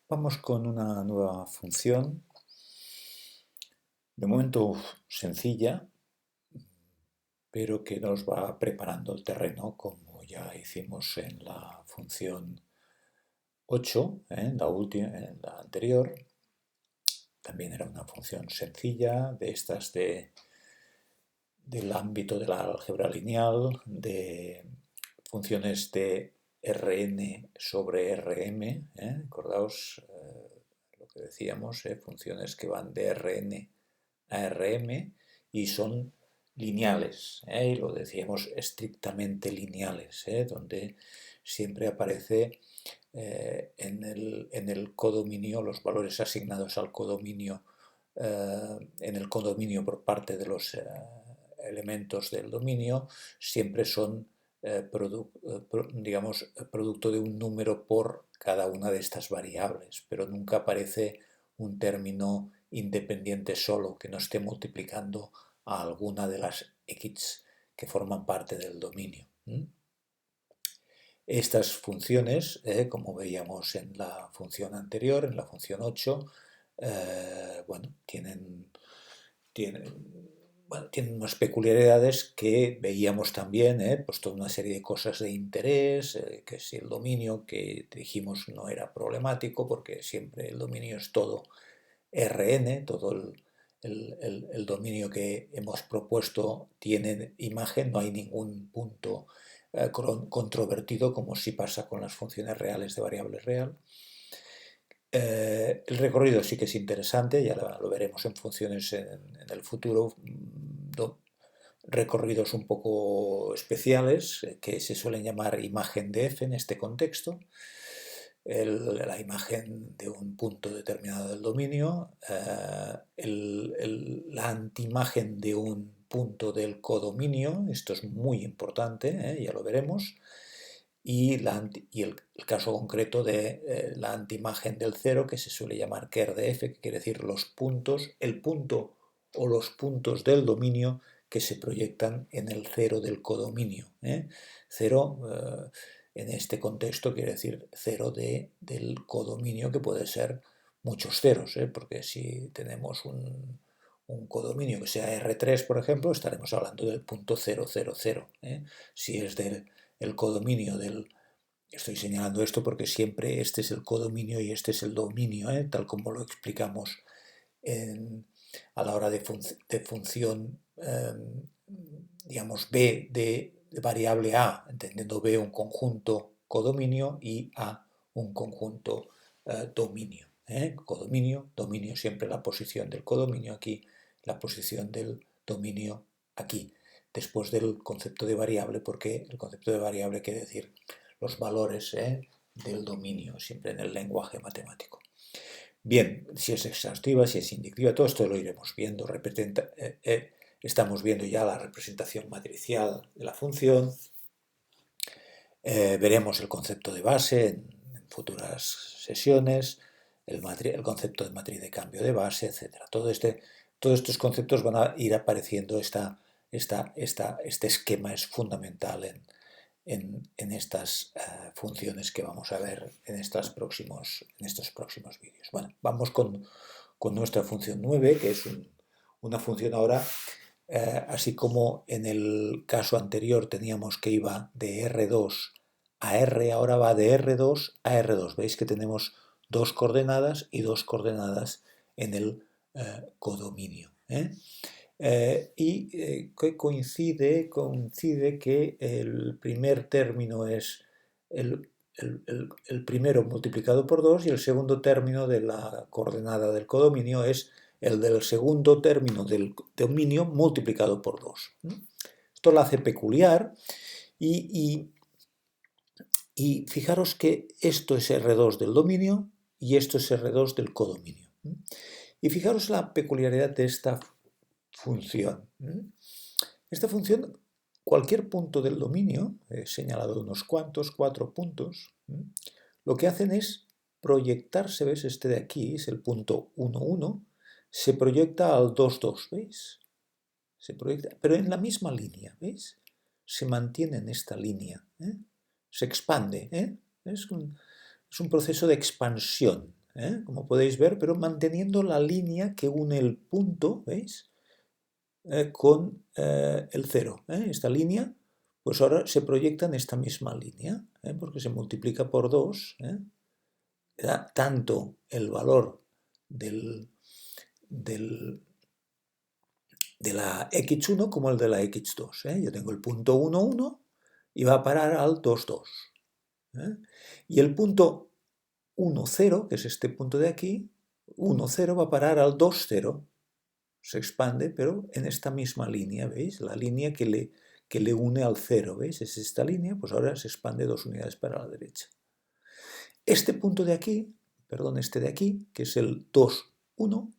Vamos con una nueva función, de momento sencilla, pero que nos va preparando el terreno, como ya hicimos en la función 8, en la última, en la anterior. También era una función sencilla, de estas del ámbito de la álgebra lineal, de funciones de Rn sobre Rm, acordaos lo que decíamos, funciones que van de Rn a Rm y son lineales, y lo decíamos estrictamente lineales, donde siempre aparece en el codominio, los valores asignados al codominio, en el codominio por parte de los elementos del dominio, siempre son digamos, producto de un número por cada una de estas variables, pero nunca aparece un término independiente solo que no esté multiplicando a alguna de las x que forman parte del dominio. Estas funciones, como veíamos en la función anterior, en la función 8, bueno, tienen unas peculiaridades que veíamos también, pues toda una serie de cosas de interés, que si el dominio que dijimos no era problemático, porque siempre el dominio es todo Rn, todo el dominio que hemos propuesto tiene imagen, no hay ningún punto controvertido como sí pasa con las funciones reales de variable real. El recorrido sí que es interesante, ya lo veremos en funciones en el futuro, recorridos un poco especiales que se suelen llamar imagen de f en este contexto. La imagen de un punto determinado del dominio, la antiimagen de un punto del codominio, esto es muy importante, ya lo veremos, y el caso concreto de la antiimagen del cero, que se suele llamar ker de f, que quiere decir los puntos, el punto o los puntos del dominio que se proyectan en el cero del codominio. Cero, en este contexto, quiere decir cero del codominio, que puede ser muchos ceros, porque si tenemos un codominio que sea R3, por ejemplo, estaremos hablando del punto 000. Si es del el codominio del... Estoy señalando esto porque siempre este es el codominio y este es el dominio, tal como lo explicamos a la hora de función, digamos, B de variable A, entendiendo B un conjunto codominio y A un conjunto dominio. Codominio, dominio siempre la posición del codominio aquí, la posición del dominio aquí, después del concepto de variable, porque el concepto de variable quiere decir los valores del dominio, siempre en el lenguaje matemático. Bien, si es exhaustiva, si es indicativa, todo esto lo iremos viendo. Estamos viendo ya la representación matricial de la función. Veremos el concepto de base en futuras sesiones, el concepto de matriz de cambio de base, etc. Todos estos conceptos van a ir apareciendo. Este esquema es fundamental en estas funciones que vamos a ver en estos próximos vídeos. Bueno, vamos con nuestra función 9, que es una función ahora, así como en el caso anterior teníamos que iba de R2 a R, ahora va de R2 a R2. Veis que tenemos dos coordenadas y dos coordenadas en el codominio. Que coincide que el primer término es el primero multiplicado por 2 y el segundo término de la coordenada del codominio es el del segundo término del dominio multiplicado por 2. Esto lo hace peculiar y fijaros que esto es R2 del dominio y esto es R2 del codominio. Y fijaros la peculiaridad de esta función. Esta función, cualquier punto del dominio, he señalado unos cuantos, 4 puntos, lo que hacen es proyectarse, ¿ves? Este de aquí es el punto 1, 1, se proyecta al 2, 2, ¿veis? Se proyecta, pero en la misma línea, ¿veis? Se mantiene en esta línea, se expande, es un proceso de expansión, como podéis ver, pero manteniendo la línea que une el punto, ¿veis? Con el 0. Esta línea, pues ahora se proyecta en esta misma línea, porque se multiplica por 2, da tanto el valor del, de la x1 como el de la x2. Yo tengo el punto 1, 1 y va a parar al 2, 2. Y el punto 1, 0, que es este punto de aquí, 1, 0 va a parar al 2, 0. Se expande, pero en esta misma línea, ¿veis? La línea que le une al 0, ¿veis? Es esta línea, pues ahora se expande 2 unidades para la derecha. Este punto de aquí, perdón, este de aquí, que es el 2, 1,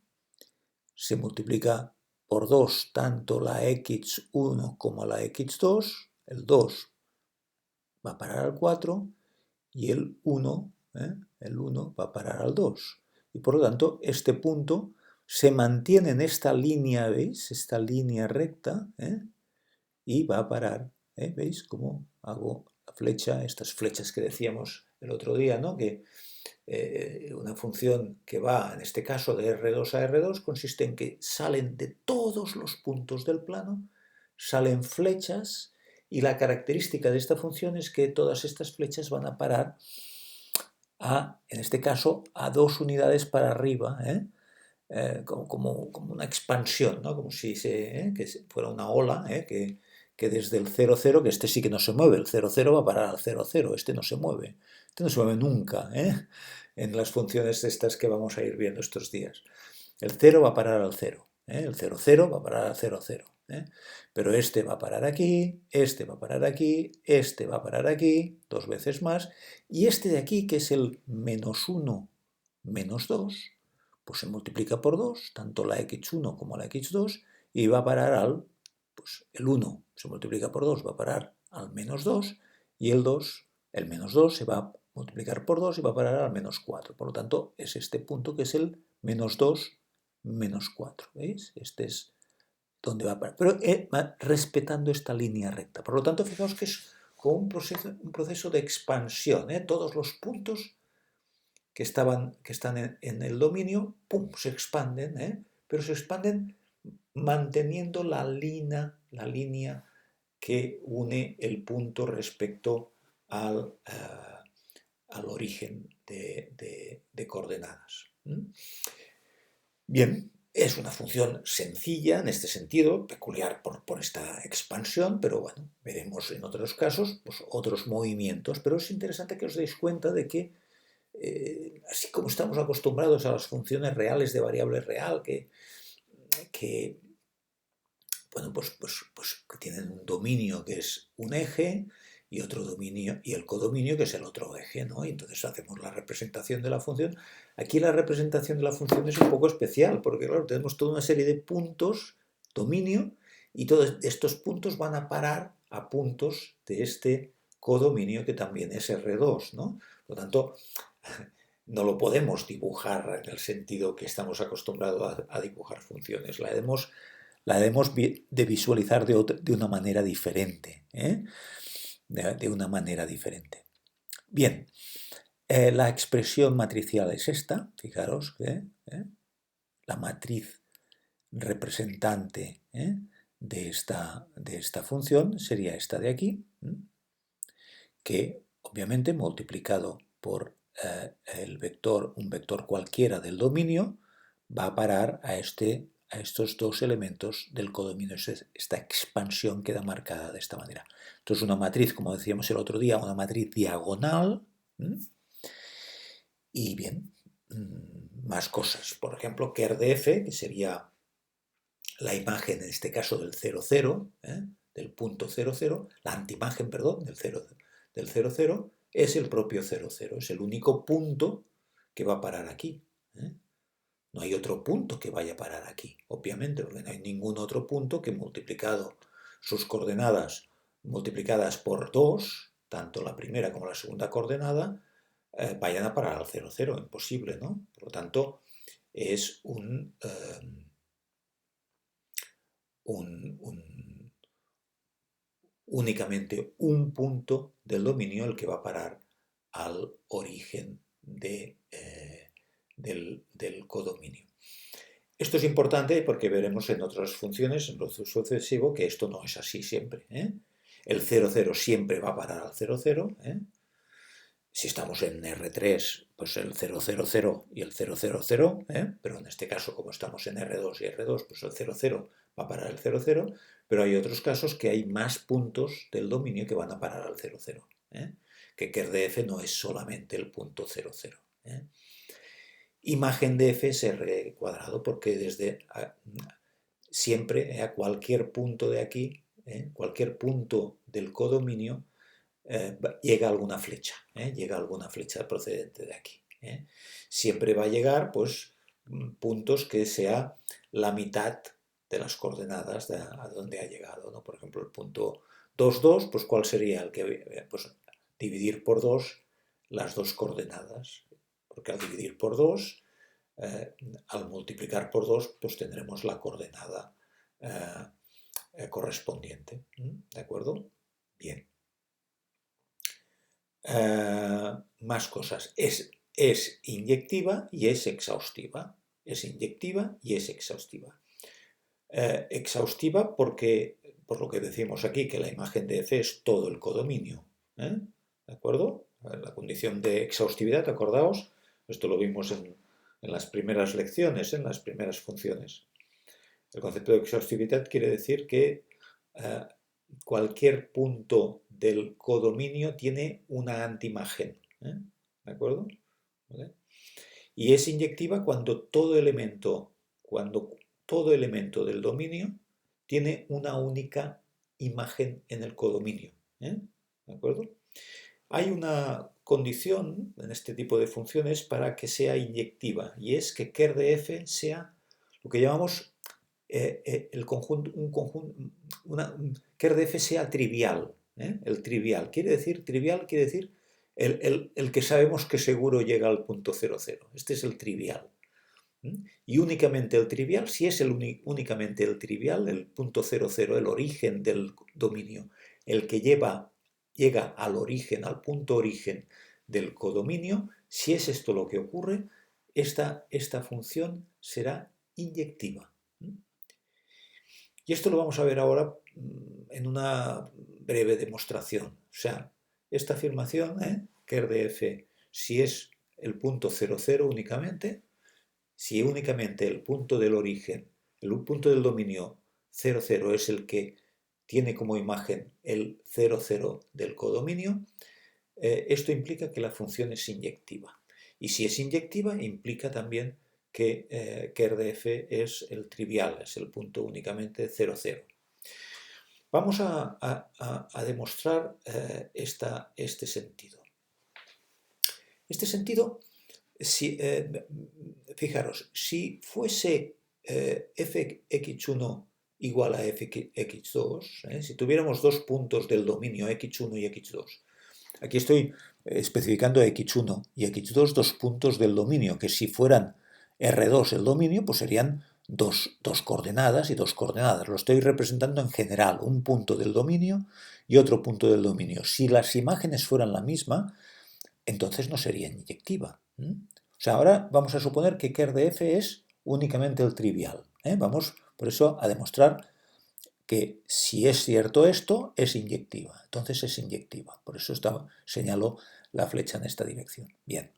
se multiplica por 2 tanto la x1 como la x2, el 2 va a parar al 4 y el 1 va a parar al 2. Y por lo tanto, este punto se mantiene en esta línea, ¿veis? Esta línea recta, y va a parar, ¿veis cómo hago la flecha? Estas flechas que decíamos el otro día, ¿no? Que una función que va, en este caso, de R2 a R2, consiste en que salen de todos los puntos del plano, salen flechas, y la característica de esta función es que todas estas flechas van a parar en este caso, a 2 unidades para arriba, como una expansión, ¿no? Como si que fuera una ola, que desde el 0, 0, que este sí que no se mueve, el 0, 0 va a parar al 0, 0, este no se mueve nunca, en las funciones estas que vamos a ir viendo estos días. El 0 va a parar al 0, el 0, 0 va a parar al 0, 0. Pero este va a parar aquí, este va a parar aquí, este va a parar aquí, 2 veces más, y este de aquí, que es el menos 1, menos 2, pues se multiplica por 2, tanto la x1 como la x2, y va a parar pues el 1 se multiplica por 2, va a parar al menos 2, y el 2, el menos 2 se va a multiplicar por 2 y va a parar al menos 4. Por lo tanto, es este punto que es el menos 2, menos 4. ¿Veis? Este es donde va a parar. Pero respetando esta línea recta. Por lo tanto, fijaos que es como un proceso de expansión. Todos los puntos que están en el dominio, ¡pum!, se expanden, pero se expanden manteniendo la línea que une el punto respecto al origen de coordenadas. Bien, es una función sencilla en este sentido, peculiar por esta expansión, pero bueno, veremos en otros casos pues, otros movimientos, pero es interesante que os deis cuenta de que así como estamos acostumbrados a las funciones reales de variable real, que bueno, pues que tienen un dominio que es un eje y otro dominio, y el codominio que es el otro eje, ¿no? Y entonces hacemos la representación de la función. Aquí la representación de la función es un poco especial, porque claro, tenemos toda una serie de puntos, dominio, y todos estos puntos van a parar a puntos de este codominio que también es R2, ¿no? Por lo tanto, no lo podemos dibujar en el sentido que estamos acostumbrados a dibujar funciones. La debemos de visualizar de una manera diferente. De una manera diferente. Bien, la expresión matricial es esta, fijaros que la matriz representante de esta función sería esta de aquí, que obviamente multiplicado por un vector cualquiera del dominio va a parar a estos dos elementos del codominio. Esta expansión queda marcada de esta manera. Entonces una matriz, como decíamos el otro día, una matriz diagonal. Y bien, más cosas. Por ejemplo, ker de f, que sería la imagen, en este caso, del 0, 0, del punto 0, 0, la antimagen, perdón, del 0, 0, es el propio 0, 0. Es el único punto que va a parar aquí. No hay otro punto que vaya a parar aquí, obviamente, porque no hay ningún otro punto que multiplicado sus coordenadas multiplicadas por 2, tanto la primera como la segunda coordenada, vayan a parar al 0, 0. Imposible, ¿no? Por lo tanto, es únicamente un punto del dominio el que va a parar al origen del codominio. Esto es importante porque veremos en otras funciones, en lo sucesivo, que esto no es así siempre. El 0, 0 siempre va a parar al 0, 0. Si estamos en R3, pues el 0, 0, 0 y el 0, 0, 0, pero en este caso, como estamos en R2 y R2, pues el 0, 0 va a parar al 0, 0, pero hay otros casos que hay más puntos del dominio que van a parar al 0, 0. Que Ker de F no es solamente el punto 0, 0. Imagen de F es R cuadrado, porque siempre a cualquier punto de aquí, cualquier punto del codominio, llega alguna flecha, llega alguna flecha procedente de aquí. Siempre va a llegar, pues, puntos que sea la mitad de las coordenadas a donde ha llegado, ¿no? Por ejemplo, el punto 2, 2, pues ¿cuál sería el que? Pues dividir por 2 las dos coordenadas, porque al dividir por 2, al multiplicar por 2, pues tendremos la coordenada correspondiente. ¿De acuerdo? Bien. Más cosas. Es inyectiva y es exhaustiva. Es inyectiva y es exhaustiva. Exhaustiva porque, por lo que decimos aquí, que la imagen de F es todo el codominio. ¿De acuerdo? La condición de exhaustividad, acordaos, esto lo vimos en las primeras lecciones, en las primeras funciones. El concepto de exhaustividad quiere decir que cualquier punto del codominio tiene una antiimagen. ¿De acuerdo? ¿Vale? Y es inyectiva cuando todo elemento del dominio tiene una única imagen en el codominio. ¿De acuerdo? Hay una condición en este tipo de funciones para que sea inyectiva, y es que Ker de F sea lo que llamamos Ker de F sea trivial. El trivial. Trivial quiere decir el que sabemos que seguro llega al punto 0, 0. Este es el trivial. Y únicamente el trivial, si es únicamente el trivial, el punto 0, 0, el origen del dominio, el que llega al origen, al punto origen del codominio, si es esto lo que ocurre, esta función será inyectiva. Y esto lo vamos a ver ahora en una breve demostración. O sea, esta afirmación, Ker de F, si es el punto 0, 0 únicamente, si únicamente el punto del origen, el punto del dominio 0, 0 es el que tiene como imagen el 0, 0 del codominio, esto implica que la función es inyectiva. Y si es inyectiva, implica también que Ker de F es el trivial, es el punto únicamente 0, 0. Vamos a demostrar este sentido. Este sentido, fijaros, si fuese fx1 igual a fx2, si tuviéramos dos puntos del dominio x1 y x2, aquí estoy especificando x1 y x2, dos puntos del dominio, que si fueran R2 el dominio, pues serían dos coordenadas y dos coordenadas. Lo estoy representando en general, un punto del dominio y otro punto del dominio. Si las imágenes fueran la misma, entonces no sería inyectiva. O sea, ahora vamos a suponer que Ker de F es únicamente el trivial. Vamos, por eso, a demostrar que si es cierto esto, es inyectiva. Entonces es inyectiva. Por eso señalo la flecha en esta dirección. Bien.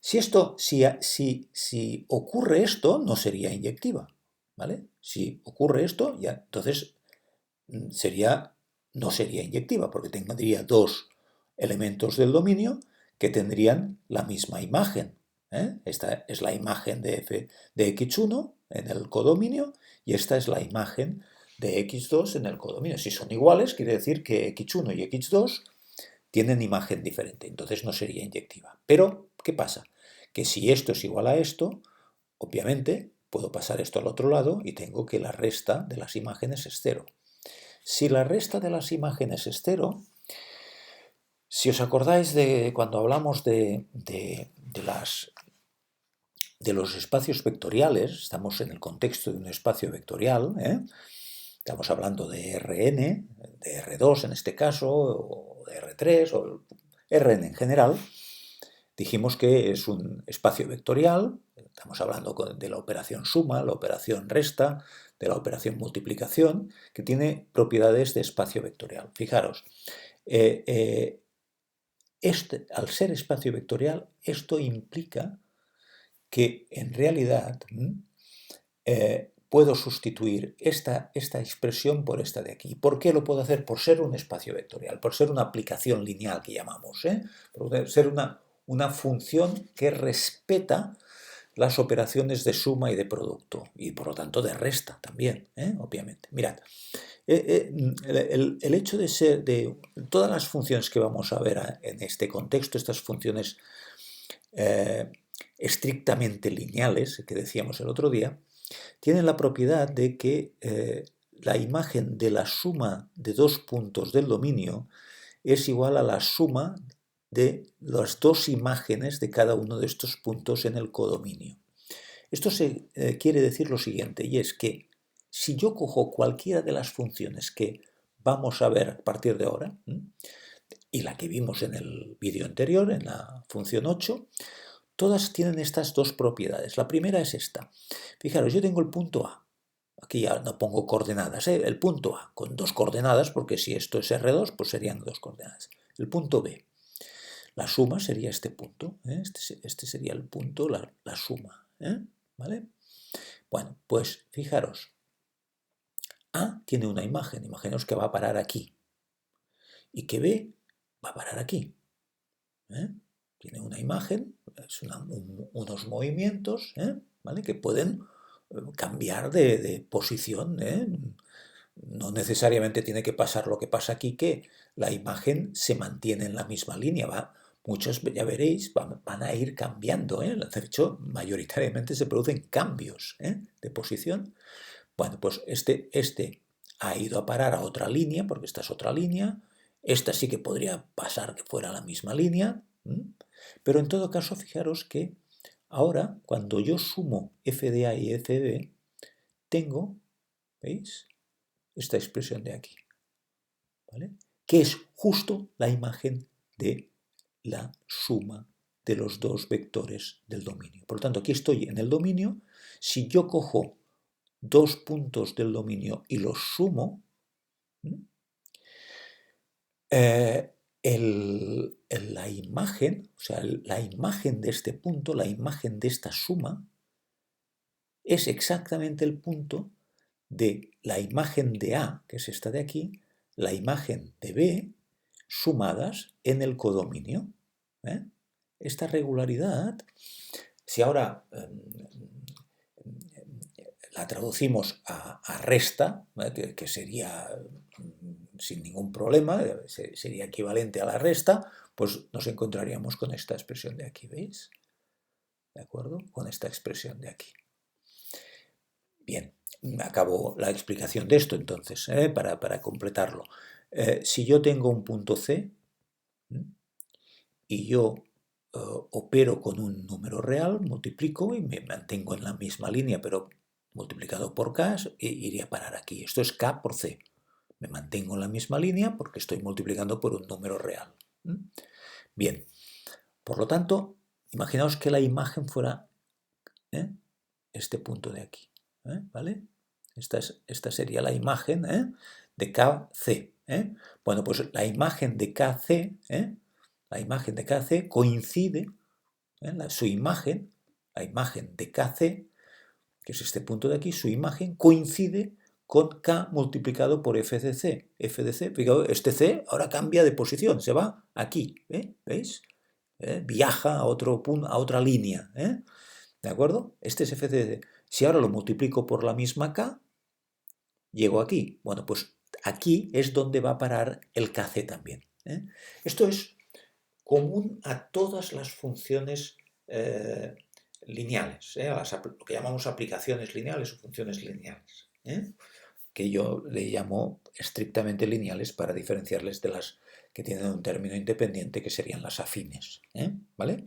Si ocurre esto, no sería inyectiva. ¿Vale? Si ocurre esto, ya entonces no sería inyectiva, porque tendría dos elementos del dominio que tendrían la misma imagen. Esta es la imagen de F de x1 en el codominio y esta es la imagen de x2 en el codominio. Si son iguales, quiere decir que x1 y x2 tienen imagen diferente, entonces no sería inyectiva. Pero, ¿qué pasa? Que si esto es igual a esto, obviamente puedo pasar esto al otro lado y tengo que la resta de las imágenes es 0. Si la resta de las imágenes es 0, si os acordáis de cuando hablamos de los espacios vectoriales, estamos en el contexto de un espacio vectorial, estamos hablando de Rn, de R2 en este caso, o de R3, o Rn en general. Dijimos que es un espacio vectorial, estamos hablando de la operación suma, la operación resta, de la operación multiplicación, que tiene propiedades de espacio vectorial. Fijaros, al ser espacio vectorial, esto implica que en realidad puedo sustituir esta expresión por esta de aquí. ¿Por qué lo puedo hacer? Por ser un espacio vectorial, por ser una aplicación lineal que llamamos, por ser una función que respeta las operaciones de suma y de producto, y por lo tanto de resta también, obviamente. Mirad, el hecho de ser de todas las funciones que vamos a ver en este contexto, estas funciones estrictamente lineales que decíamos el otro día, tienen la propiedad de que la imagen de la suma de dos puntos del dominio es igual a la suma de las dos imágenes de cada uno de estos puntos en el codominio. Esto quiere decir lo siguiente, y es que si yo cojo cualquiera de las funciones que vamos a ver a partir de ahora, y la que vimos en el vídeo anterior, en la función 8, todas tienen estas dos propiedades. La primera es esta. Fijaros, yo tengo el punto A. Aquí ya no pongo coordenadas, el punto A, con dos coordenadas, porque si esto es R2, pues serían dos coordenadas. El punto B. La suma sería este punto. Este sería el punto, la suma. ¿Vale? Bueno, pues fijaros. A tiene una imagen. Imaginaos que va a parar aquí. Y que B va a parar aquí. Tiene una imagen, es unos movimientos, ¿vale? Que pueden cambiar de posición. No necesariamente tiene que pasar lo que pasa aquí, que la imagen se mantiene en la misma línea. Muchos, ya veréis, van a ir cambiando. De hecho, mayoritariamente se producen cambios de posición. Bueno, pues este ha ido a parar a otra línea, porque esta es otra línea. Esta sí que podría pasar que fuera la misma línea. Pero en todo caso, fijaros que ahora, cuando yo sumo f de a y f de b, tengo, ¿veis?, esta expresión de aquí, ¿vale?, que es justo la imagen de la suma de los dos vectores del dominio. Por lo tanto, aquí estoy en el dominio. Si yo cojo dos puntos del dominio y los sumo, la imagen, o sea, la imagen de este punto, la imagen de esta suma, es exactamente el punto de la imagen de A, que es esta de aquí, la imagen de B, sumadas en el codominio. Esta regularidad, si ahora la traducimos a resta, que sería sin ningún problema, sería equivalente a la resta, pues nos encontraríamos con esta expresión de aquí, ¿veis? ¿De acuerdo? Con esta expresión de aquí. Bien, acabo la explicación de esto entonces, para completarlo. Si yo tengo un punto C y yo opero con un número real, multiplico y me mantengo en la misma línea, pero multiplicado por K, iría a parar aquí. Esto es K por C. Me mantengo en la misma línea porque estoy multiplicando por un número real. Bien, por lo tanto, imaginaos que la imagen fuera este punto de aquí. ¿Vale? Esta sería la imagen de KC. Bueno, pues la imagen de KC, la imagen de KC coincide, su imagen, la imagen de KC, que es este punto de aquí, su imagen coincide con K multiplicado por f de C. F de C, fijaos, este C ahora cambia de posición, se va aquí, ¿veis? Viaja a otro punto, a otra línea, ¿de acuerdo? Este es f de C. Si ahora lo multiplico por la misma K, llego aquí. Bueno, pues aquí es donde va a parar el KC también. Esto es común a todas las funciones lineales, lo que llamamos aplicaciones lineales o funciones lineales, que yo le llamo estrictamente lineales para diferenciarles de las que tienen un término independiente, que serían las afines. ¿Vale?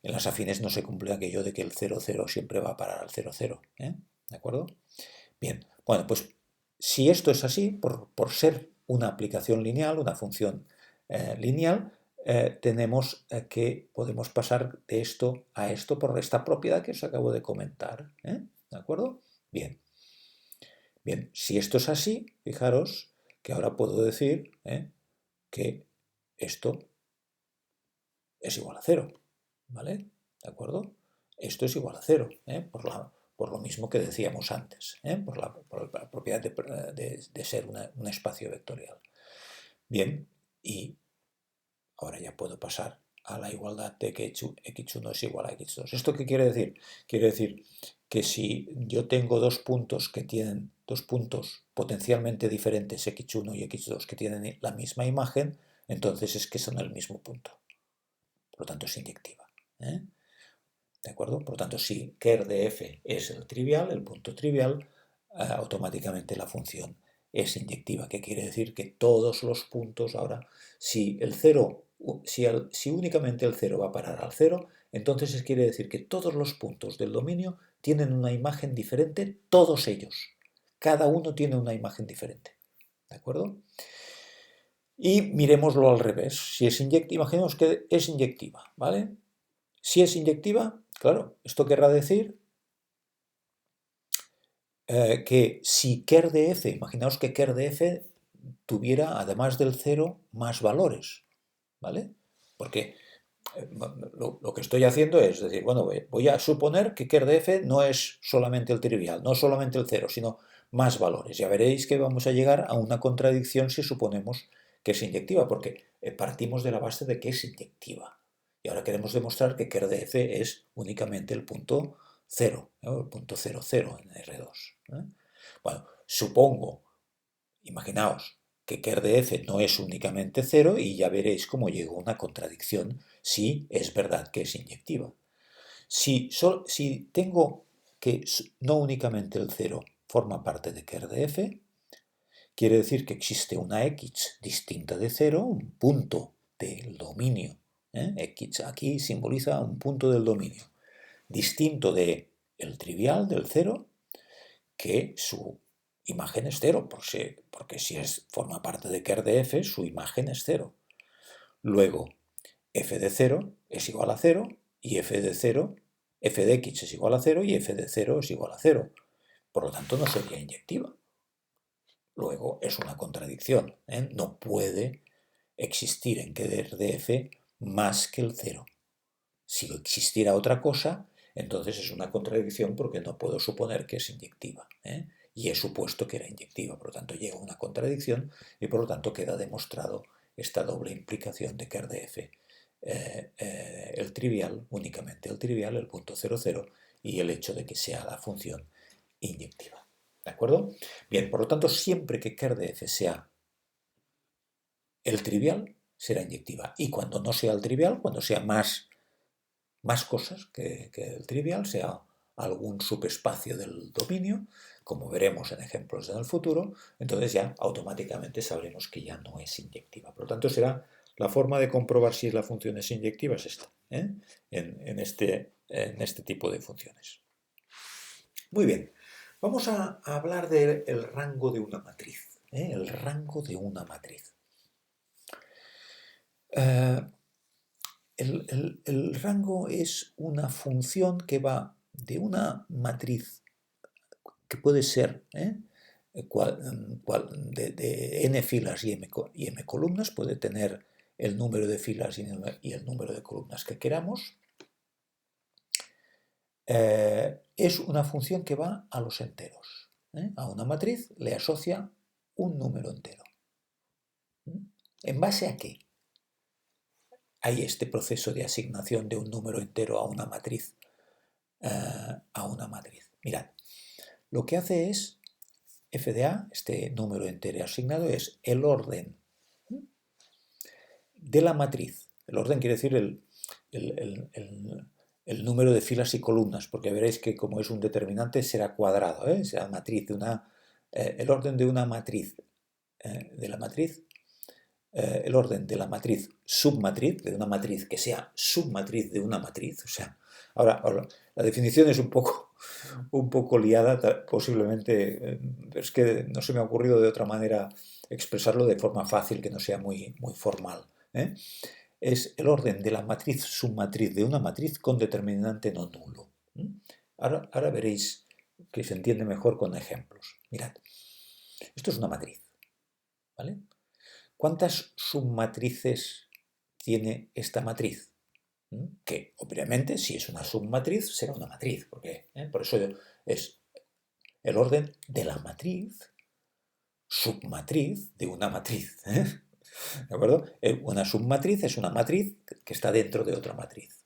En las afines no se cumple aquello de que el 0, 0 siempre va a parar al 0, 0. ¿De acuerdo? Bien, bueno, pues si esto es así, por ser una aplicación lineal, una función lineal, tenemos que podemos pasar de esto a esto por esta propiedad que os acabo de comentar. ¿De acuerdo? Bien. Bien, si esto es así, fijaros que ahora puedo decir que esto es igual a 0, ¿vale? ¿De acuerdo? Esto es igual a 0, por lo mismo que decíamos antes, por la propiedad de ser un espacio vectorial. Bien, y ahora ya puedo pasar a la igualdad de que x1 es igual a x2. ¿Esto qué quiere decir? Quiere decir que si yo tengo dos puntos que tienen dos puntos potencialmente diferentes, x1 y x2, que tienen la misma imagen, entonces es que son el mismo punto. Por lo tanto, es inyectiva. ¿De acuerdo? Por lo tanto, si ker de f es el trivial, el punto trivial, automáticamente la función es inyectiva, que quiere decir que todos los puntos ahora, si el 0, si únicamente el 0 va a parar al 0, entonces quiere decir que todos los puntos del dominio tienen una imagen diferente, todos ellos. Cada uno tiene una imagen diferente. ¿De acuerdo? Y miremoslo al revés. Si es inyectiva, imaginemos que es inyectiva, ¿vale? Si es inyectiva, claro, esto querrá decir que si ker de f, imaginaos que ker de f tuviera, además del 0, más valores, ¿vale? Porque lo que estoy haciendo es decir, bueno, voy a suponer que ker de f no es solamente el trivial, no solamente el 0, sino más valores. Ya veréis que vamos a llegar a una contradicción si suponemos que es inyectiva, porque partimos de la base de que es inyectiva. Y ahora queremos demostrar que ker de f es únicamente el punto 0, el punto 0, 0 en R2. Bueno, supongo, imaginaos, que ker de f no es únicamente 0 y ya veréis cómo llego a una contradicción si es verdad que es inyectiva. Si tengo que no únicamente el 0 forma parte de ker de f, quiere decir que existe una x distinta de 0, un punto del dominio. X aquí simboliza un punto del dominio, distinto del trivial, del 0, que su imagen es 0, porque si forma parte de ker de f, su imagen es 0. Luego, f de 0 es igual a 0 y f de x es igual a 0 y f de 0 es igual a 0. Por lo tanto, no sería inyectiva. Luego, es una contradicción. No puede existir en ker de f más que el 0. Si existiera otra cosa, entonces es una contradicción porque no puedo suponer que es inyectiva. Y he supuesto que era inyectiva, por lo tanto llega una contradicción y por lo tanto queda demostrado esta doble implicación de ker de f. El trivial, únicamente el trivial, el punto 0, 0, y el hecho de que sea la función inyectiva. ¿De acuerdo? Bien, por lo tanto, siempre que ker de f sea el trivial, será inyectiva. Y cuando no sea el trivial, cuando sea más cosas que el trivial, sea algún subespacio del dominio, como veremos en ejemplos en el futuro, entonces ya automáticamente sabremos que ya no es inyectiva. Por lo tanto, será la forma de comprobar si la función es inyectiva es esta, en este tipo de funciones. Muy bien, vamos a hablar del rango de una matriz. El rango de una matriz. El rango es una función que va de una matriz que puede ser de n filas y m columnas, puede tener el número de filas y el número de columnas que queramos. Es una función que va a los enteros. A una matriz le asocia un número entero. ¿En base a qué hay este proceso de asignación de un número entero a una matriz? Mirad, lo que hace es f de a, este número entero asignado, es el orden de la matriz. El orden quiere decir el número de filas y columnas, porque veréis que como es un determinante será cuadrado, será matriz de el orden de una matriz, el orden de la matriz submatriz, de una matriz que sea submatriz de una matriz. O sea, ahora la definición es un poco liada, posiblemente, pero es que no se me ha ocurrido de otra manera expresarlo de forma fácil, que no sea muy formal. es el orden de la matriz submatriz de una matriz con determinante no nulo. Ahora veréis que se entiende mejor con ejemplos. Mirad, esto es una matriz, ¿vale? ¿Cuántas submatrices tiene esta matriz? Que obviamente si es una submatriz será una matriz, porque por eso es el orden de la matriz submatriz de una matriz. ¿De acuerdo? Una submatriz es una matriz que está dentro de otra matriz.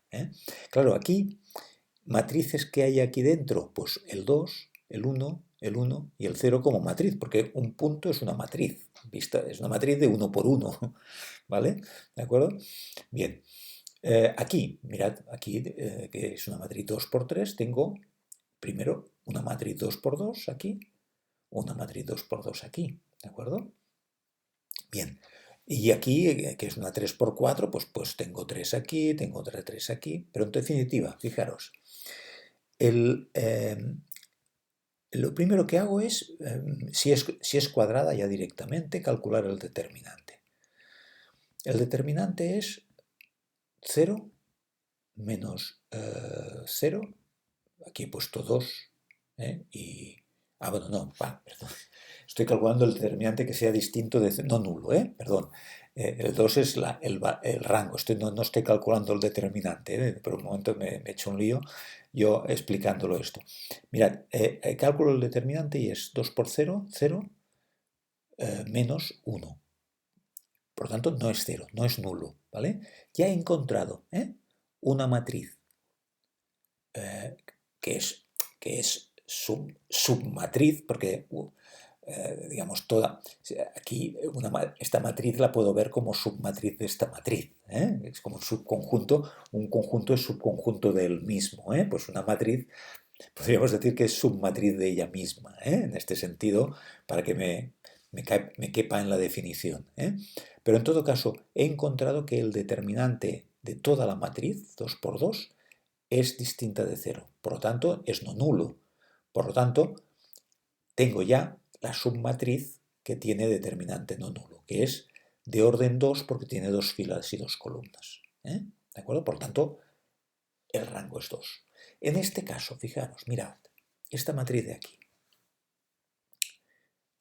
Claro, aquí, matrices que hay aquí dentro, pues el 2, el 1, el 1 y el 0 como matriz, porque un punto es una matriz, vista, es una matriz de 1 por 1, ¿vale? ¿De acuerdo? Bien, aquí, mirad, aquí que es una matriz 2 por 3, tengo primero una matriz 2 por 2 aquí, una matriz 2 por 2 aquí, ¿de acuerdo? Bien, y aquí, que es una 3 por 4, pues tengo 3 aquí, tengo otra 3 aquí, pero en definitiva, fijaros, lo primero que hago es, si es cuadrada ya directamente, calcular el determinante. El determinante es 0 menos 0, aquí he puesto 2, y... Ah, bueno, no, perdón. Estoy calculando el determinante que sea distinto de... No nulo, perdón. El 2 es el rango. No estoy calculando el determinante, por un momento me he hecho un lío yo explicándolo esto. Mirad, cálculo el determinante y es 2 por 0, 0, menos 1. Por lo tanto, no es 0, no es nulo, ¿vale? Ya he encontrado una matriz que es submatriz, porque digamos, aquí esta matriz la puedo ver como submatriz de esta matriz, es como un subconjunto, un conjunto es subconjunto del mismo, pues una matriz, podríamos decir que es submatriz de ella misma, en este sentido, para que me quepa en la definición. Pero en todo caso, he encontrado que el determinante de toda la matriz, 2 por 2, es distinta de 0, por lo tanto, es no nulo. Por lo tanto, tengo ya la submatriz que tiene determinante no nulo, que es de orden 2 porque tiene 2 filas y 2 columnas. ¿De acuerdo? Por tanto, el rango es 2. En este caso, fijaros, mirad, esta matriz de aquí.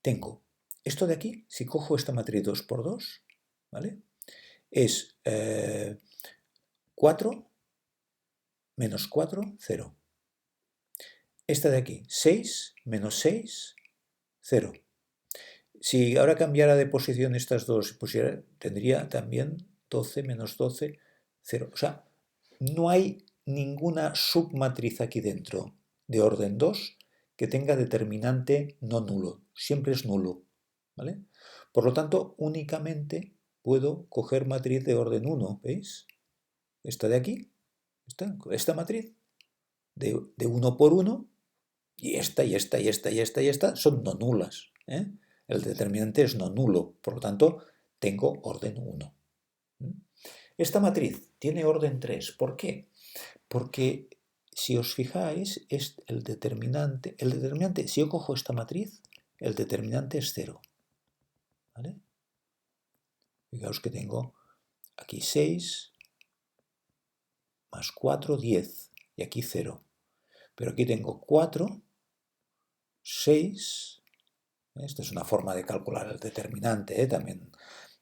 Tengo esto de aquí, si cojo esta matriz 2 por 2, ¿vale? Es 4 menos 4, 0. Esta de aquí, 6 menos 6, 0. Si ahora cambiara de posición estas dos, tendría también 12 menos 12, 0. O sea, no hay ninguna submatriz aquí dentro de orden 2 que tenga determinante no nulo. Siempre es nulo, ¿vale? Por lo tanto, únicamente puedo coger matriz de orden 1, ¿veis? Esta de aquí, esta matriz de 1 por 1, y esta, y esta, y esta, y esta, y esta son no nulas. El determinante es no nulo, por lo tanto, tengo orden 1. Esta matriz tiene orden 3. ¿Por qué? Porque si os fijáis, es el determinante, si yo cojo esta matriz, el determinante es 0. ¿Vale? Fijaos que tengo aquí 6 más 4, 10, y aquí 0. Pero aquí tengo 4, 6, esta es una forma de calcular el determinante, también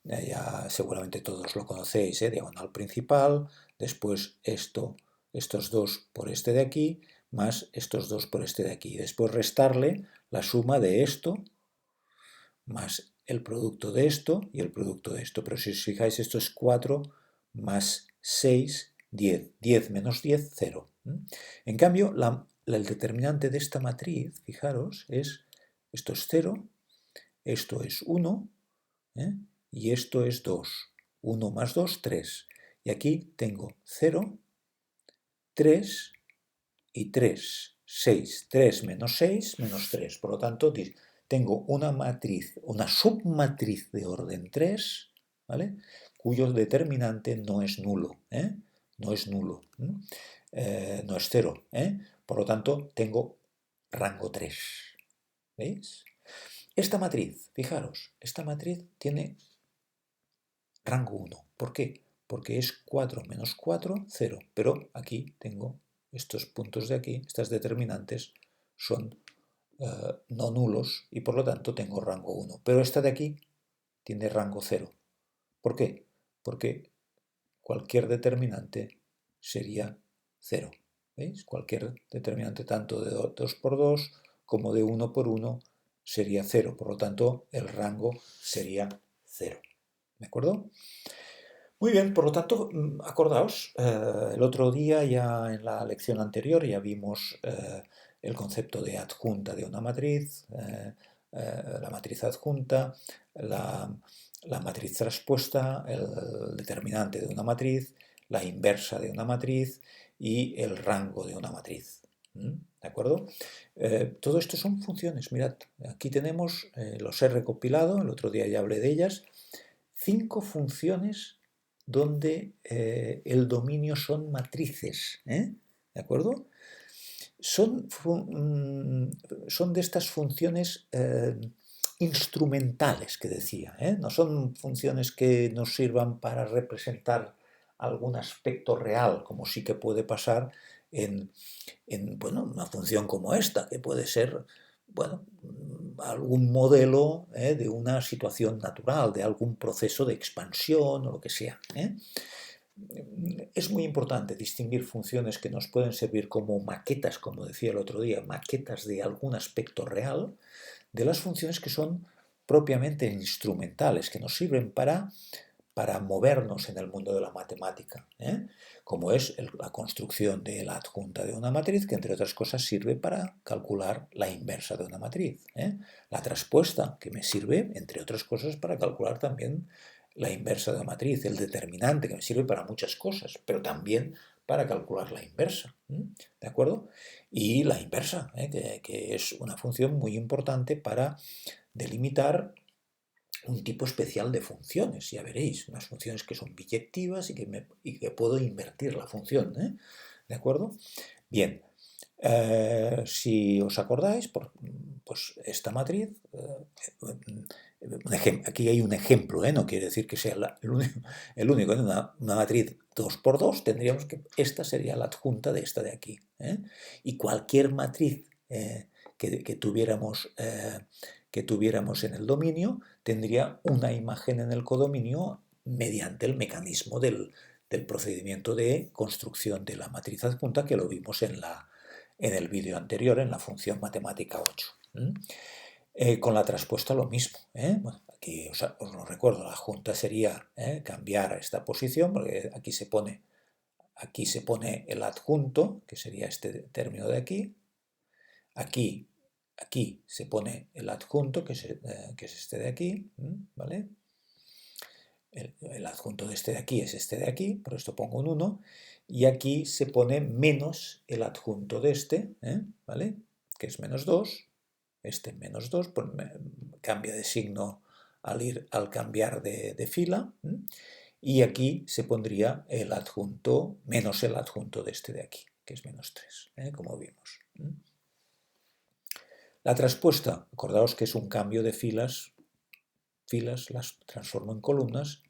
ya seguramente todos lo conocéis, diagonal principal, después estos dos por este de aquí, más estos dos por este de aquí. Después restarle la suma de esto, más el producto de esto y el producto de esto. Pero si os fijáis, esto es 4 más 6, 10. 10 menos 10, 0. En cambio, el determinante de esta matriz, fijaros, esto es 0, esto es 1, y esto es 2. 1 más 2, 3. Y aquí tengo 0, 3 y 3. 6. 3 menos 6, menos 3. Por lo tanto, tengo una matriz, una submatriz de orden 3, ¿vale? Cuyo determinante no es nulo, no es nulo, no es 0. Por lo tanto, tengo rango 3. ¿Veis? Esta matriz, fijaros, esta matriz tiene rango 1. ¿Por qué? porque es 4 menos 4, 0. Pero aquí tengo estos puntos de aquí, estas determinantes son no nulos y por lo tanto tengo rango 1. Pero esta de aquí tiene rango 0. ¿Por qué? Porque cualquier determinante sería 0. ¿Veis? Cualquier determinante tanto de 2 por 2 como de 1 por 1 sería 0. Por lo tanto, el rango sería 0. ¿De acuerdo? Muy bien, por lo tanto, acordaos, el otro día ya en la lección anterior ya vimos el concepto de adjunta de una matriz, la matriz adjunta, la matriz traspuesta, el determinante de una matriz, la inversa de una matriz y el rango de una matriz. ¿De acuerdo? Todo esto son funciones. Mirad, aquí tenemos, los he recopilado, el otro día ya hablé de ellas, 5 funciones donde el dominio son matrices. ¿De acuerdo? Son de estas funciones instrumentales que decía. No son funciones que nos sirvan para representar algún aspecto real, como sí que puede pasar en bueno, una función como esta, que puede ser bueno, algún modelo de una situación natural, de algún proceso de expansión o lo que sea. Es muy importante distinguir funciones que nos pueden servir como maquetas, como decía el otro día, maquetas de algún aspecto real, de las funciones que son propiamente instrumentales, que nos sirven para movernos en el mundo de la matemática, como es la construcción de la adjunta de una matriz, que entre otras cosas sirve para calcular la inversa de una matriz, la traspuesta, que me sirve, entre otras cosas, para calcular también la inversa de la matriz, el determinante, que me sirve para muchas cosas, pero también para calcular la inversa, ¿de acuerdo? Y la inversa, que es una función muy importante para delimitar un tipo especial de funciones, ya veréis, unas funciones que son biyectivas y que puedo invertir la función, ¿de acuerdo? Bien, si os acordáis, pues esta matriz, aquí hay un ejemplo, no quiere decir que sea el único, en una matriz 2 por 2 tendríamos que esta sería la adjunta de esta de aquí, y cualquier matriz que tuviéramos en el dominio tendría una imagen en el codominio mediante el mecanismo del procedimiento de construcción de la matriz adjunta, que lo vimos en el vídeo anterior, en la función matemática 8. Con la traspuesta lo mismo. Bueno, aquí os lo recuerdo, la adjunta sería cambiar esta posición, porque aquí se pone el adjunto, que sería este término de aquí. Aquí se pone el adjunto, que es este de aquí, ¿vale? El adjunto de este de aquí es este de aquí, por esto pongo un 1, y aquí se pone menos el adjunto de este, ¿vale? Que es menos 2, este menos 2, pues cambia de signo al cambiar de fila, y aquí se pondría el adjunto, menos el adjunto de este de aquí, que es menos 3, como vimos. La traspuesta, acordaos que es un cambio de filas las transformo en columnas,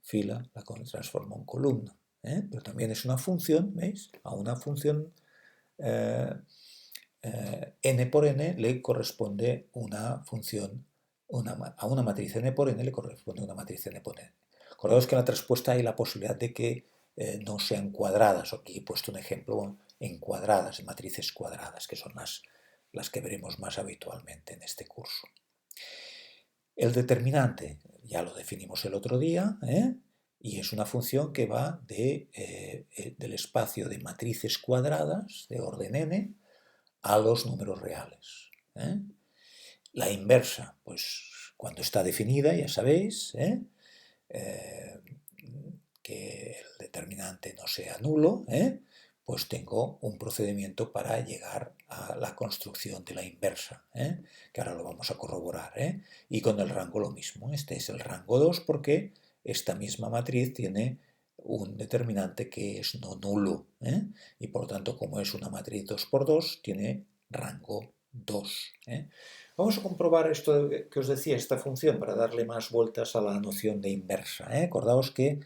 fila la transformo en columna, pero también es una función, ¿veis? A una función n por n le corresponde una función, a una matriz n por n le corresponde una matriz n por n. Acordaos que en la traspuesta hay la posibilidad de que no sean cuadradas, aquí he puesto un ejemplo en cuadradas, en matrices cuadradas, que son las que veremos más habitualmente en este curso. El determinante ya lo definimos el otro día, y es una función que va del espacio de matrices cuadradas de orden n a los números reales. La inversa, pues cuando está definida, ya sabéis, que el determinante no sea nulo, pues tengo un procedimiento para llegar a la construcción de la inversa, que ahora lo vamos a corroborar. Y con el rango lo mismo. Este es el rango 2 porque esta misma matriz tiene un determinante que es no nulo. Y por lo tanto, como es una matriz 2 por 2, tiene rango 2. Vamos a comprobar esto que os decía, esta función, para darle más vueltas a la noción de inversa. Acordaos que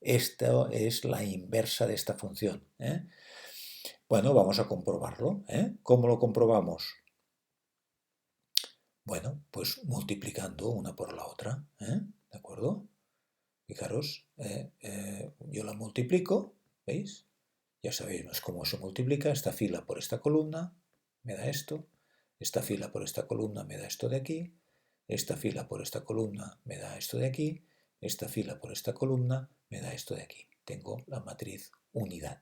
Esto es la inversa de esta función. Bueno, vamos a comprobarlo. ¿Cómo lo comprobamos? Bueno, pues multiplicando una por la otra. ¿De acuerdo? Fijaros, yo la multiplico, ¿veis? Ya sabemos cómo se multiplica esta fila por esta columna, me da esto, esta fila por esta columna me da esto de aquí, esta fila por esta columna me da esto de aquí, esta fila por esta columna me da esto de aquí. Tengo la matriz unidad.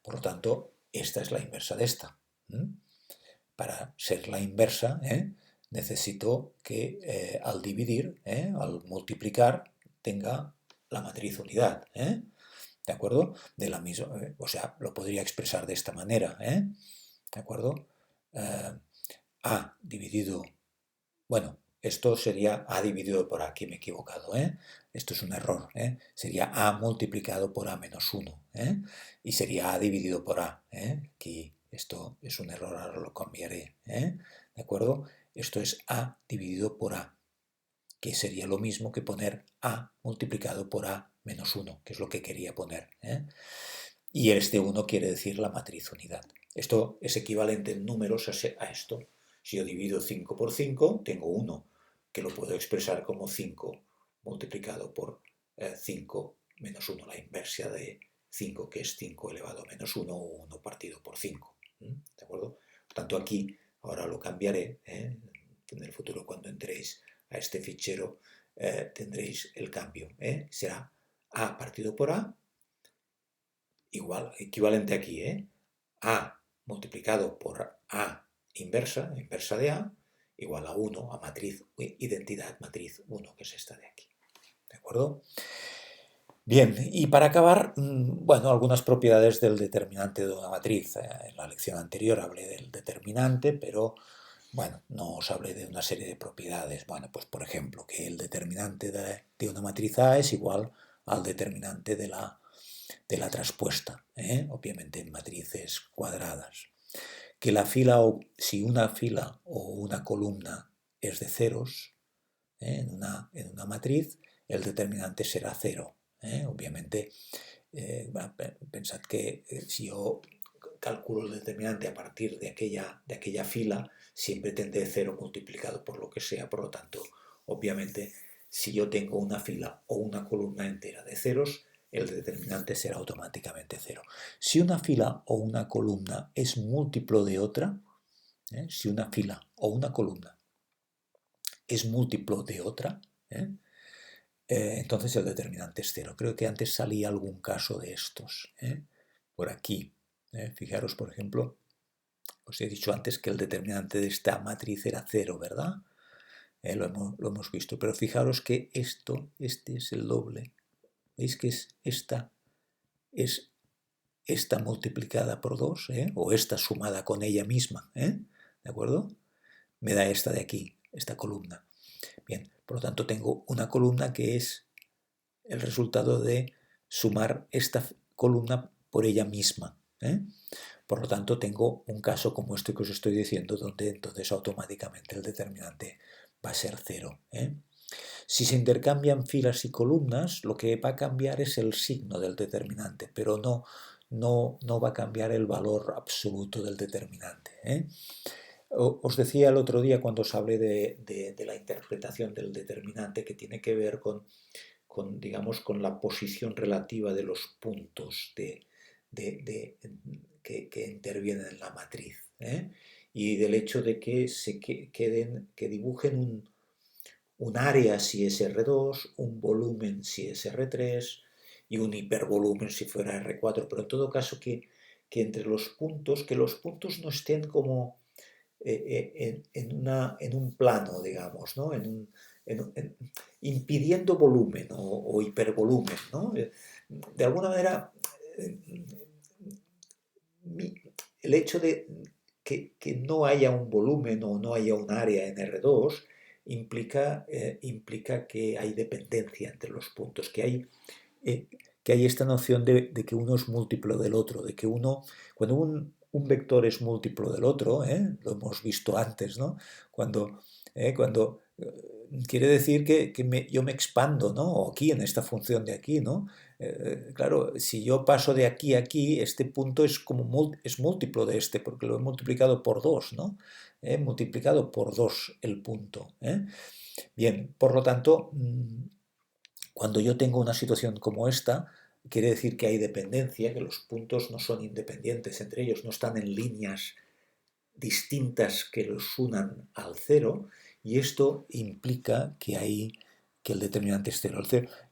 Por lo tanto, esta es la inversa de esta. Para ser la inversa, necesito que al dividir, al multiplicar, tenga la matriz unidad. ¿De acuerdo? De la misma, o sea, lo podría expresar de esta manera. ¿De acuerdo? A dividido, bueno, esto sería A dividido por A, aquí me he equivocado, esto es un error, sería A multiplicado por A menos 1, y sería A dividido por A, aquí esto es un error, ahora lo cambiaré, ¿de acuerdo? Esto es A dividido por A, que sería lo mismo que poner A multiplicado por A menos 1, que es lo que quería poner, y este 1 quiere decir la matriz unidad. Esto es equivalente en números a esto. Si yo divido 5 por 5, tengo 1, que lo puedo expresar como 5 multiplicado por 5 menos 1, la inversa de 5, que es 5 elevado a menos 1, o 1 partido por 5. ¿De acuerdo? Por tanto, aquí, ahora lo cambiaré, en el futuro cuando entréis a este fichero tendréis el cambio. Será A partido por A, igual, equivalente aquí, A multiplicado por A inversa de A, igual a 1, a matriz identidad, matriz 1, que es esta de aquí. ¿De acuerdo? Bien, y para acabar, bueno, algunas propiedades del determinante de una matriz. En la lección anterior hablé del determinante, pero bueno, no os hablé de una serie de propiedades. Bueno, pues por ejemplo, que el determinante de una matriz A es igual al determinante de la traspuesta, obviamente en matrices cuadradas. Que la fila, si una fila o una columna es de ceros en una matriz, el determinante será 0. Obviamente, pensad que si yo calculo el determinante a partir de aquella fila, siempre tendré 0 multiplicado por lo que sea. Por lo tanto, obviamente, si yo tengo una fila o una columna entera de ceros, el determinante será automáticamente 0. Si una fila o una columna es múltiplo de otra, si una fila o una columna es múltiplo de otra, entonces el determinante es 0. Creo que antes salía algún caso de estos, por aquí. Fijaros, por ejemplo, os he dicho antes que el determinante de esta matriz era 0, ¿verdad? Lo hemos visto, pero fijaros que este es el doble. ¿Veis que es esta multiplicada por 2, o esta sumada con ella misma, ¿de acuerdo? Me da esta de aquí, esta columna. Bien, por lo tanto tengo una columna que es el resultado de sumar esta columna por ella misma. Por lo tanto tengo un caso como este que os estoy diciendo, donde entonces automáticamente el determinante va a ser 0. Si se intercambian filas y columnas, lo que va a cambiar es el signo del determinante, pero no va a cambiar el valor absoluto del determinante. Os decía el otro día cuando os hablé de la interpretación del determinante, que tiene que ver digamos, con la posición relativa de los puntos que intervienen en la matriz, y del hecho de que que dibujen un área si es R2, un volumen si es R3 y un hipervolumen si fuera R4, pero en todo caso que entre los puntos, que los puntos no estén como en un plano, digamos, ¿no? Impidiendo volumen o hipervolumen, ¿no? De alguna manera, el hecho de que no haya un volumen o no haya un área en R2 implica que hay dependencia entre los puntos, que hay esta noción de que uno es múltiplo del otro, de que cuando un vector es múltiplo del otro, lo hemos visto antes, ¿no? Cuando quiere decir que yo me expando, ¿no? O aquí, en esta función de aquí, ¿no? Claro, si yo paso de aquí a aquí, este punto es como es múltiplo de este, porque lo he multiplicado por 2, ¿no? He multiplicado por 2 el punto, ¿eh? Bien, por lo tanto, cuando yo tengo una situación como esta, quiere decir que hay dependencia, que los puntos no son independientes entre ellos, no están en líneas distintas que los unan al cero, y esto implica que el determinante es cero.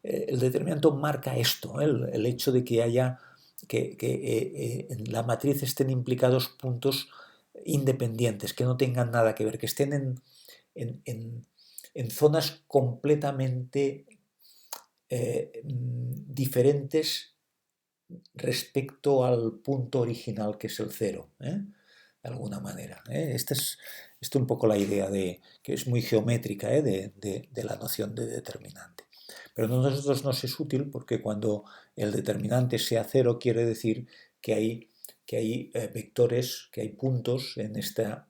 El determinante marca esto, el hecho de que haya que en la matriz estén implicados puntos independientes, que no tengan nada que ver, que estén en, en- en zonas completamente diferentes respecto al punto original que es el cero, ¿eh? De alguna manera, ¿eh? Esta es un poco la idea que es muy geométrica, ¿eh? De la noción de determinante. Pero a nosotros nos es útil porque cuando el determinante sea cero quiere decir que hay vectores, que hay puntos en esta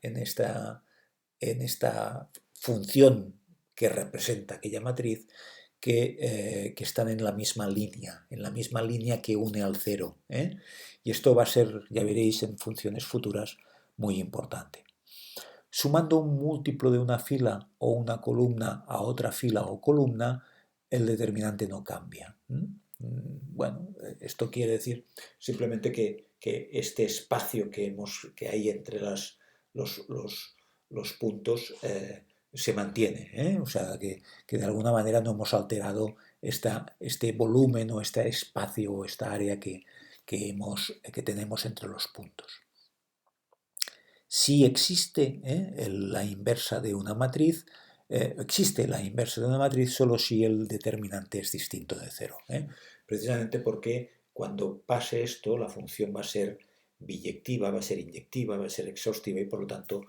función que representa aquella matriz que están en la misma línea que une al cero, ¿eh? Y esto va a ser, ya veréis, en funciones futuras muy importante. Sumando un múltiplo de una fila o una columna a otra fila o columna, el determinante no cambia. Bueno, esto quiere decir simplemente que este espacio que hay entre los puntos se mantiene, ¿eh? O sea, que de alguna manera no hemos alterado este volumen o este espacio o esta área que tenemos entre los puntos. Si existe la inversa de una matriz, existe la inversa de una matriz solo si el determinante es distinto de cero, ¿eh? Precisamente porque cuando pase esto, la función va a ser biyectiva, va a ser inyectiva, va a ser exhaustiva y por lo tanto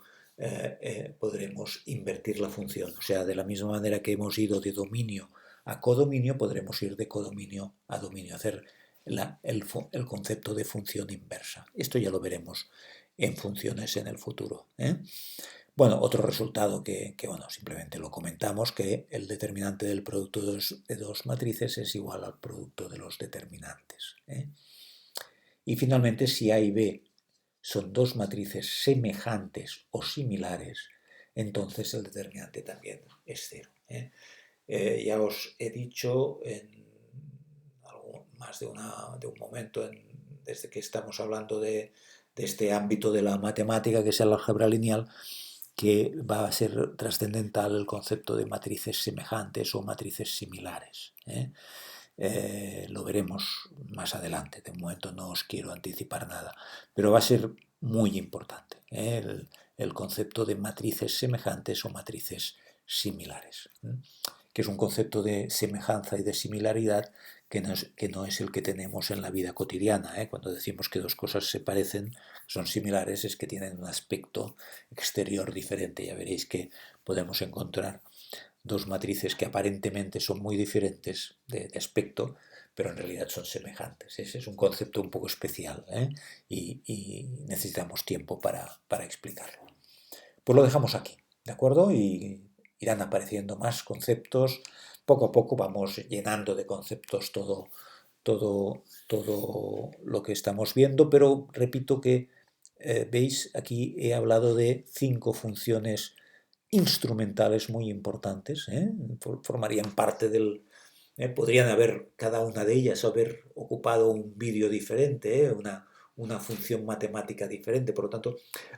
podremos invertir la función. O sea, de la misma manera que hemos ido de dominio a codominio, podremos ir de codominio a dominio, hacer el concepto de función inversa. Esto ya lo veremos en funciones en el futuro, ¿eh? Bueno, otro resultado bueno, simplemente lo comentamos, que el determinante del producto de dos matrices es igual al producto de los determinantes, ¿eh? Y finalmente, si A y B son dos matrices semejantes o similares, entonces el determinante también es cero, ¿eh? Ya os he dicho en más de un momento, desde que estamos hablando de este ámbito de la matemática que es el álgebra lineal, que va a ser trascendental el concepto de matrices semejantes o matrices similares, ¿eh? Lo veremos más adelante, de momento no os quiero anticipar nada, pero va a ser muy importante, ¿eh? El concepto de matrices semejantes o matrices similares, ¿eh? Que es un concepto de semejanza y de similaridad que no es el que tenemos en la vida cotidiana, ¿eh? Cuando decimos que dos cosas se parecen, son similares, es que tienen un aspecto exterior diferente. Ya veréis que podemos encontrar dos matrices que aparentemente son muy diferentes de aspecto, pero en realidad son semejantes. Ese es un concepto un poco especial, ¿eh? Y necesitamos tiempo para explicarlo. Pues lo dejamos aquí, ¿de acuerdo? Y irán apareciendo más conceptos. Poco a poco vamos llenando de conceptos todo lo que estamos viendo, pero repito que, veis, aquí he hablado de 5 funciones instrumentales muy importantes, ¿eh? Formarían parte podrían haber, cada una de ellas, haber ocupado un vídeo diferente, ¿eh? Una función matemática diferente. Por lo tanto,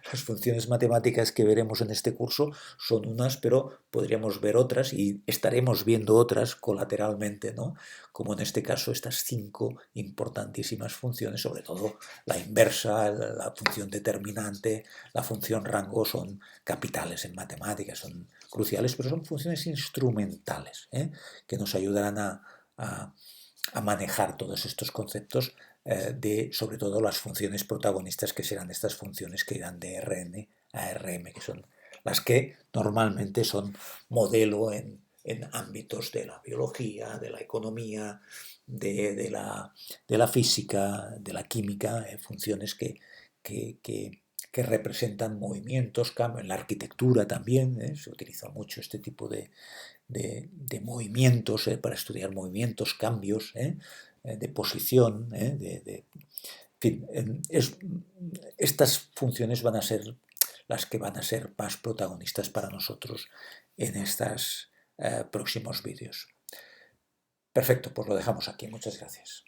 las funciones matemáticas que veremos en este curso son unas, pero podríamos ver otras y estaremos viendo otras colateralmente, ¿no? Como en este caso estas 5 importantísimas funciones, sobre todo la inversa, la función determinante, la función rango, son capitales en matemáticas, son cruciales, pero son funciones instrumentales, ¿eh? Que nos ayudarán a, a manejar todos estos conceptos, sobre todo las funciones protagonistas, que serán estas funciones que irán de Rn a Rm, que son las que normalmente son modelo en ámbitos de la biología, de la economía, de la física, de la química, funciones que que representan movimientos, cambios. En la arquitectura también se utiliza mucho este tipo de movimientos para estudiar movimientos, cambios de posición, en fin, estas funciones van a ser las que van a ser más protagonistas para nosotros en estos próximos vídeos. Perfecto, pues lo dejamos aquí. Muchas gracias.